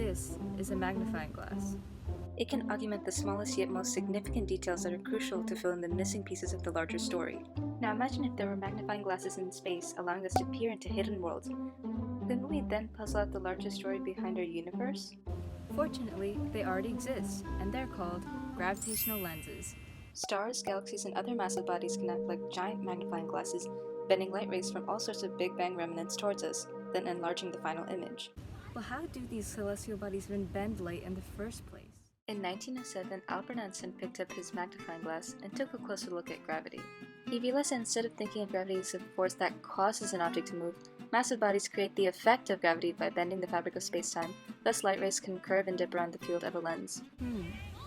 This is a magnifying glass. It can augment the smallest yet most significant details that are crucial to fill in the missing pieces of the larger story. Now imagine if there were magnifying glasses in space allowing us to peer into hidden worlds. Couldn't we then puzzle out the larger story behind our universe? Fortunately, they already exist, and they're called gravitational lenses. Stars, galaxies, and other massive bodies can act like giant magnifying glasses, bending light rays from all sorts of Big Bang remnants towards us, then enlarging the final image. Well, how do these celestial bodies even bend light in the first place? In 1907, Albert Einstein picked up his magnifying glass and took a closer look at gravity. He realized that instead of thinking of gravity as a force that causes an object to move, massive bodies create the effect of gravity by bending the fabric of space-time, thus light rays can curve and dip around the field of a lens.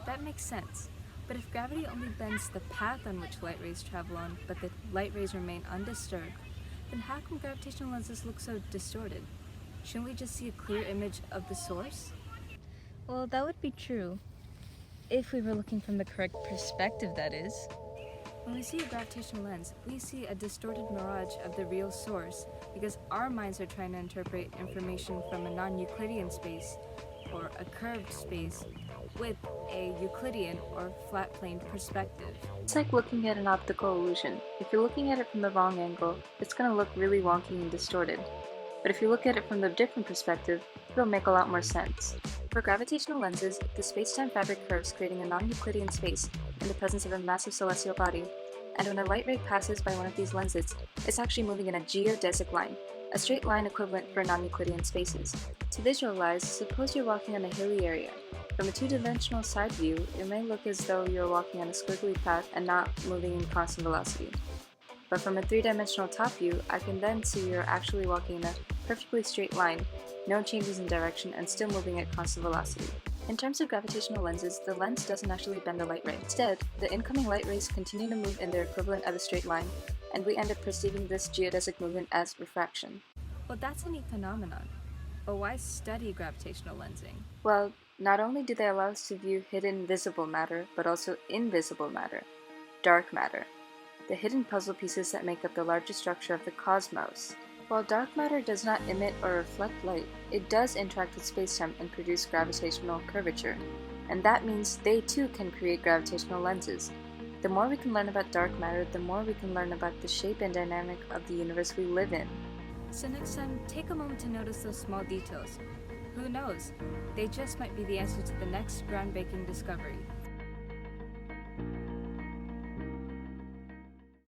That makes sense. But if gravity only bends the path on which light rays travel on, but the light rays remain undisturbed, then how come gravitational lenses look so distorted? Shouldn't we just see a clear image of the source? Well, that would be true. If we were looking from the correct perspective, that is. When we see a gravitational lens, we see a distorted mirage of the real source because our minds are trying to interpret information from a non-Euclidean space, or a curved space, with a Euclidean or flat-planed perspective. It's like looking at an optical illusion. If you're looking at it from the wrong angle, it's going to look really wonky and distorted. But if you look at it from the different perspective, it'll make a lot more sense. For gravitational lenses, the space-time fabric curves, creating a non-Euclidean space in the presence of a massive celestial body. And when a light ray passes by one of these lenses, it's actually moving in a geodesic line, a straight line equivalent for non-Euclidean spaces. To visualize, suppose you're walking on a hilly area. From a two-dimensional side view, it may look as though you're walking on a squiggly path and not moving in constant velocity. But from a three-dimensional top view, I can then see you're actually walking in a perfectly straight line, no changes in direction, and still moving at constant velocity. In terms of gravitational lenses, the lens doesn't actually bend the light ray. Instead, the incoming light rays continue to move in their equivalent of a straight line, and we end up perceiving this geodesic movement as refraction. Well, that's a neat phenomenon. But why study gravitational lensing? Well, not only do they allow us to view hidden visible matter, but also invisible matter, dark matter, the hidden puzzle pieces that make up the larger structure of the cosmos. While dark matter does not emit or reflect light, it does interact with spacetime and produce gravitational curvature, and that means they too can create gravitational lenses. The more we can learn about dark matter, the more we can learn about the shape and dynamic of the universe we live in. So next time, take a moment to notice those small details. Who knows? They just might be the answer to the next groundbreaking discovery.